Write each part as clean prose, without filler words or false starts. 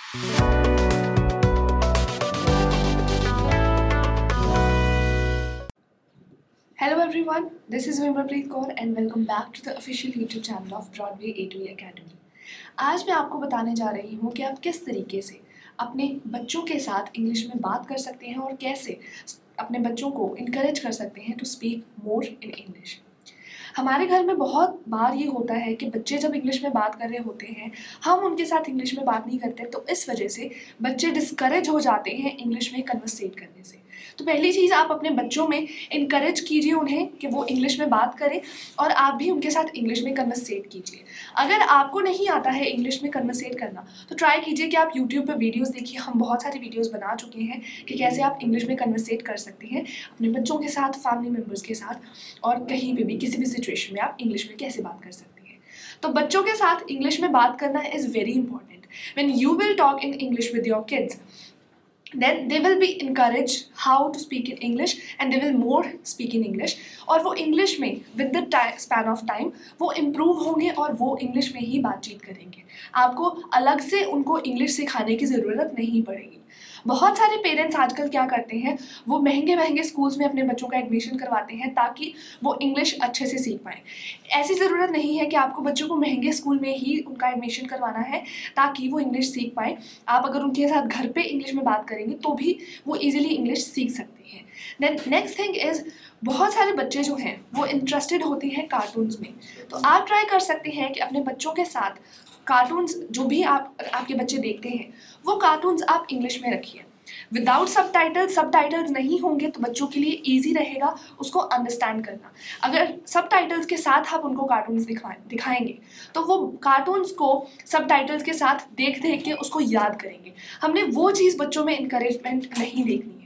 Hello everyone, this is Vimarpreet Kaur and welcome back to the official YouTube channel of Broadway A2E Academy. आज मैं आपको बताने जा रही हूँ कि आप किस तरीके से अपने बच्चों के साथ इंग्लिश में बात कर सकते हैं और कैसे अपने बच्चों को इनकरेज कर सकते हैं to speak more in English. हमारे घर में बहुत बार ये होता है कि बच्चे जब इंग्लिश में बात कर रहे होते हैं, हम उनके साथ इंग्लिश में बात नहीं करते, तो इस वजह से बच्चे डिस्करेज हो जाते हैं इंग्लिश में कन्वर्सेट करने से। तो पहली चीज़, आप अपने बच्चों में इनकरेज कीजिए उन्हें कि वो इंग्लिश में बात करें और आप भी उनके साथ इंग्लिश में कन्वर्सेट कीजिए। अगर आपको नहीं आता है इंग्लिश में कन्वर्सेट करना तो ट्राई कीजिए कि आप यूट्यूब पर वीडियोस देखिए। हम बहुत सारी वीडियोस बना चुके हैं कि कैसे आप इंग्लिश में कन्वर्सेट कर सकते हैं अपने बच्चों के साथ, फैमिली मेम्बर्स के साथ, और कहीं पर भी किसी भी सिचुएशन में आप इंग्लिश में कैसे बात कर सकते हैं। तो बच्चों के साथ इंग्लिश में बात करना is very important. When you will talk in English with your kids, then they will be encouraged how to speak in English and they will more speak in English, और वो English में with the span of time वो improve होंगे और वो English में ही बातचीत करेंगे। आपको अलग से उनको English सिखाने की ज़रूरत नहीं पड़ेगी। बहुत सारे पेरेंट्स आजकल क्या करते हैं, वो महंगे महंगे स्कूल्स में अपने बच्चों का एडमिशन करवाते हैं ताकि वो इंग्लिश अच्छे से सीख पाएँ। ऐसी ज़रूरत नहीं है कि आपको बच्चों को महंगे स्कूल में ही उनका एडमिशन करवाना है ताकि वो इंग्लिश सीख पाएँ। आप अगर उनके साथ घर पे इंग्लिश में बात करेंगे तो भी वो ईजिली इंग्लिश सीख सकते हैं। देन नेक्स्ट थिंग इज़, बहुत सारे बच्चे जो हैं वो इंटरेस्टेड होते हैं कार्टून्स में। तो आप ट्राई कर सकते हैं कि अपने बच्चों के साथ कार्टून्स जो भी आपके बच्चे देखते हैं वो कार्टून्स आप इंग्लिश में रखिए। विदाउट सबटाइटल्स नहीं होंगे तो बच्चों के लिए ईजी रहेगा उसको अंडरस्टैंड करना। अगर सबटाइटल्स के साथ आप उनको कार्टून्स दिखाएंगे तो वो कार्टून्स को सबटाइटल्स के साथ देख के उसको याद करेंगे। हमने वो चीज़ बच्चों में इनकरेजमेंट नहीं देखनी है।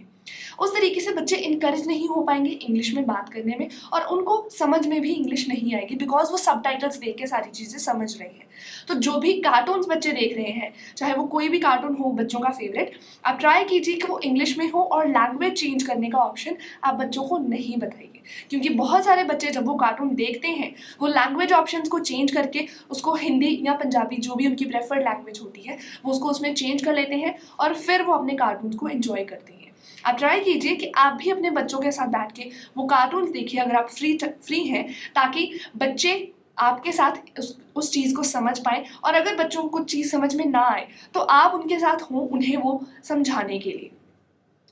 उस तरीके से बच्चे इनकरेज नहीं हो पाएंगे इंग्लिश में बात करने में और उनको समझ में भी इंग्लिश नहीं आएगी बिकॉज वो सबटाइटल्स देख के सारी चीज़ें समझ रहे हैं। तो जो भी कार्टून्स बच्चे देख रहे हैं, चाहे वो कोई भी कार्टून हो बच्चों का फेवरेट, आप ट्राई कीजिए कि वो इंग्लिश में हो और लैंग्वेज चेंज करने का ऑप्शन आप बच्चों को नहीं बताइए, क्योंकि बहुत सारे बच्चे जब वो कार्टून देखते हैं वो लैंग्वेज ऑप्शंस को चेंज करके उसको हिंदी या पंजाबी जो भी उनकी प्रेफर्ड लैंग्वेज होती है वो उसको उसमें चेंज कर लेते हैं और फिर वो अपने कार्टून को एंजॉय करते हैं। आप ट्राई कीजिए कि आप भी अपने बच्चों के साथ बैठ के वो कार्टून्स देखिए अगर आप फ्री हैं, ताकि बच्चे आपके साथ उस चीज़ को समझ पाएँ, और अगर बच्चों को कुछ चीज़ समझ में ना आए तो आप उनके साथ हों उन्हें वो समझाने के लिए।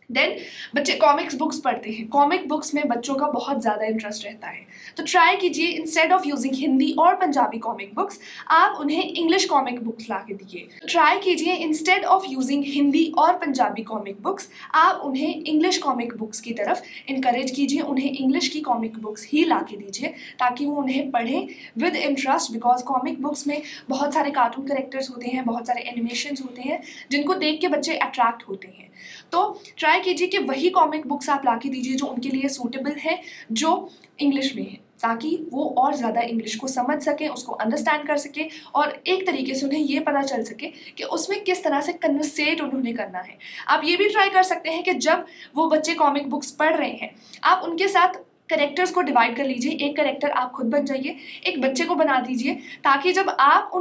देन बच्चे कॉमिक्स बुक्स पढ़ते हैं। कॉमिक बुक्स में बच्चों का बहुत ज़्यादा इंटरेस्ट रहता है, तो ट्राई कीजिए इंस्टेड ऑफ यूजिंग हिंदी और पंजाबी कॉमिक बुक्स आप उन्हें इंग्लिश कॉमिक बुक्स ला के दीजिए। ट्राई कीजिए इंस्टेड ऑफ यूजिंग हिंदी और पंजाबी कॉमिक बुक्स आप उन्हें इंग्लिश कॉमिक बुक्स की तरफ इनकरेज कीजिए, उन्हें इंग्लिश की कॉमिक बुक्स ही ला के दीजिए ताकि वो उन्हें पढ़ें with interest. Because comic books में बहुत सारे कार्टून कैरेक्टर्स होते हैं, बहुत सारे एनिमेशंस होते हैं जिनको देख के बच्चे अट्रैक्ट होते हैं। तो ट्राई कीजिए कि वही कॉमिक बुक्स आप ला के दीजिए जो उनके लिए सूटेबल है, जो इंग्लिश में है, ताकि वो और ज़्यादा इंग्लिश को समझ सकें, उसको अंडरस्टैंड कर सकें और एक तरीके से उन्हें ये पता चल सके कि उसमें किस तरह से कन्वर्सेट उन्होंने करना है। आप ये भी ट्राई कर सकते हैं कि जब वो बच्चे कॉमिक बुक्स पढ़ रहे हैं आप उनके साथ कैरेक्टर्स को डिवाइड कर लीजिए। एक कैरेक्टर आप खुद बन जाइए, एक बच्चे को बना दीजिए, ताकि जब आप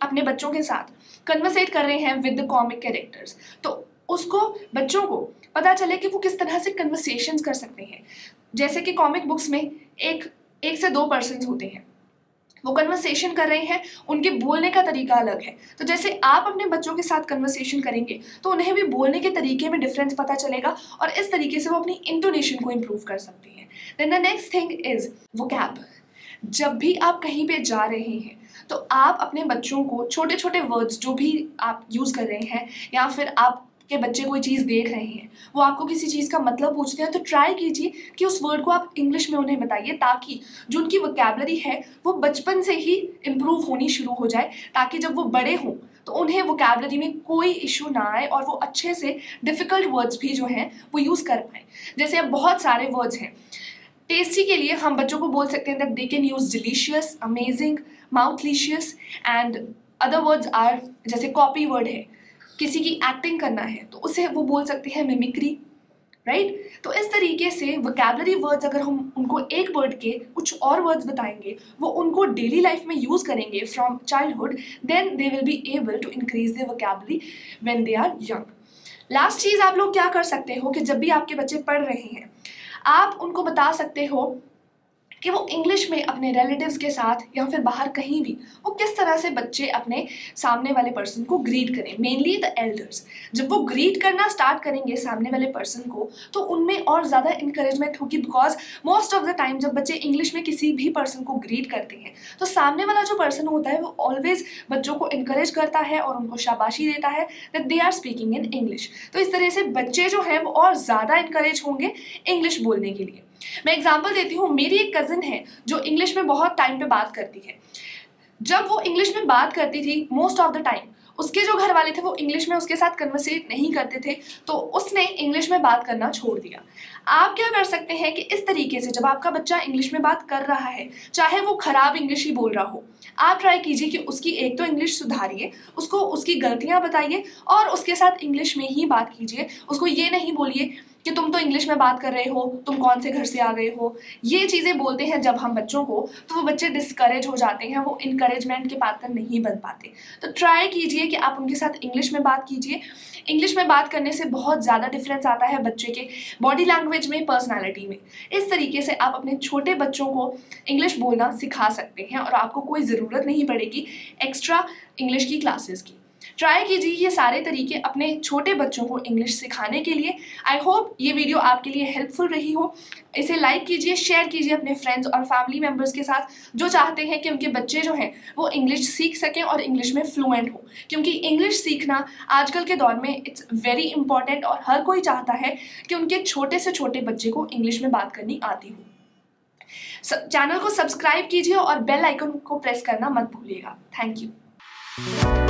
अपने बच्चों के साथ कन्वर्सेट कर रहे हैं विद द कॉमिक कैरेक्टर्स तो उसको बच्चों को पता चले कि वो किस तरह से कन्वर्सेशंस कर सकते हैं। जैसे कि कॉमिक बुक्स में एक से दो पर्सन्स होते हैं, वो कन्वर्सेशन कर रहे हैं, उनके बोलने का तरीका अलग है। तो जैसे आप अपने बच्चों के साथ कन्वर्सेशन करेंगे तो उन्हें भी बोलने के तरीके में डिफरेंस पता चलेगा और इस तरीके से वो अपनी इंटोनेशन को इम्प्रूव कर सकते हैं। Then the next thing is vocab. जब भी आप कहीं पे जा रहे हैं तो आप अपने बच्चों को छोटे छोटे वर्ड्स जो भी आप यूज़ कर रहे हैं या फिर आप के बच्चे कोई चीज़ देख रहे हैं, वो आपको किसी चीज़ का मतलब पूछते हैं, तो ट्राई कीजिए कि उस वर्ड को आप इंग्लिश में उन्हें बताइए ताकि जो उनकी वोकैबुलरी है वो बचपन से ही इम्प्रूव होनी शुरू हो जाए, ताकि जब वो बड़े हों तो उन्हें वोकैबुलरी में कोई इशू ना आए और वो अच्छे से डिफ़िकल्ट वर्ड्स भी जो हैं वो यूज़ कर पाएँ। जैसे अब बहुत सारे वर्ड्स हैं। टेस्टी के लिए हम बच्चों को बोल सकते हैं that they can use delicious, amazing, mouthlicious and other words are, जैसे कॉपी वर्ड है, किसी की एक्टिंग करना है तो उसे वो बोल सकते हैं मिमिक्री, राइट। तो इस तरीके से वोकैबुलरी वर्ड्स अगर हम उनको एक वर्ड के कुछ और वर्ड्स बताएंगे, वो उनको डेली लाइफ में यूज़ करेंगे from childhood, then they will be able to increase their vocabulary when they are young. Last चीज़ आप लोग क्या कर सकते हो कि जब भी आपके बच्चे पढ़ रहे हैं, आप उनको बता सकते हो कि वो इंग्लिश में अपने रिलेटिव्स के साथ या फिर बाहर कहीं भी वो किस तरह से बच्चे अपने सामने वाले पर्सन को ग्रीट करें, मेनली द एल्डर्स। जब वो ग्रीट करना स्टार्ट करेंगे सामने वाले पर्सन को, तो उनमें और ज़्यादा इंकरेजमेंट होगी, because most of the time जब बच्चे इंग्लिश में किसी भी पर्सन को ग्रीट करते हैं तो सामने वाला जो पर्सन होता है वो ऑलवेज बच्चों को इंकरेज करता है और उनको शाबाशी देता है that they are speaking in English. तो इस तरह से बच्चे जो हैं वो और ज़्यादा इंकरेज होंगे इंग्लिश बोलने के लिए। मैं एग्जांपल देती हूँ, मेरी एक कज़न है जो इंग्लिश में बहुत टाइम पे बात करती है। जब वो इंग्लिश में बात करती थी मोस्ट ऑफ द टाइम उसके जो घर वाले थे वो इंग्लिश में उसके साथ कन्वर्सेट नहीं करते थे, तो उसने इंग्लिश में बात करना छोड़ दिया। आप क्या कर सकते हैं कि इस तरीके से जब आपका बच्चा इंग्लिश में बात कर रहा है, चाहे वो खराब इंग्लिश ही बोल रहा हो, आप ट्राई कीजिए कि उसकी एक तो इंग्लिश सुधारिए, उसको उसकी गलतियां बताइए और उसके साथ इंग्लिश में ही बात कीजिए। उसको ये नहीं बोलिए कि तुम तो इंग्लिश में बात कर रहे हो, तुम कौन से घर से आ गए हो। ये चीज़ें बोलते हैं जब हम बच्चों को, तो वो बच्चे डिस्करेज हो जाते हैं, वो इनकरेजमेंट के पात्र नहीं बन पाते। तो ट्राई कीजिए कि आप उनके साथ इंग्लिश में बात कीजिए। इंग्लिश में बात करने से बहुत ज़्यादा डिफरेंस आता है बच्चे के बॉडी लैंग्वेज में, पर्सनैलिटी में। इस तरीके से आप अपने छोटे बच्चों को इंग्लिश बोलना सिखा सकते हैं और आपको कोई ज़रूरत नहीं पड़ेगी एक्स्ट्रा इंग्लिश की क्लासेस की। ट्राई कीजिए ये सारे तरीके अपने छोटे बच्चों को इंग्लिश सिखाने के लिए। आई होप ये वीडियो आपके लिए हेल्पफुल रही हो। इसे लाइक कीजिए, शेयर कीजिए अपने फ्रेंड्स और फैमिली मेम्बर्स के साथ जो चाहते हैं कि उनके बच्चे जो हैं वो इंग्लिश सीख सकें और इंग्लिश में फ्लुएंट हो, क्योंकि इंग्लिश सीखना आजकल के दौर में इट्स वेरी इंपॉर्टेंट और हर कोई चाहता है कि उनके छोटे से छोटे बच्चे को इंग्लिश में बात करनी आती हो। चैनल को सब्सक्राइब कीजिए और बेल आइकन को प्रेस करना मत भूलिएगा। Thank you.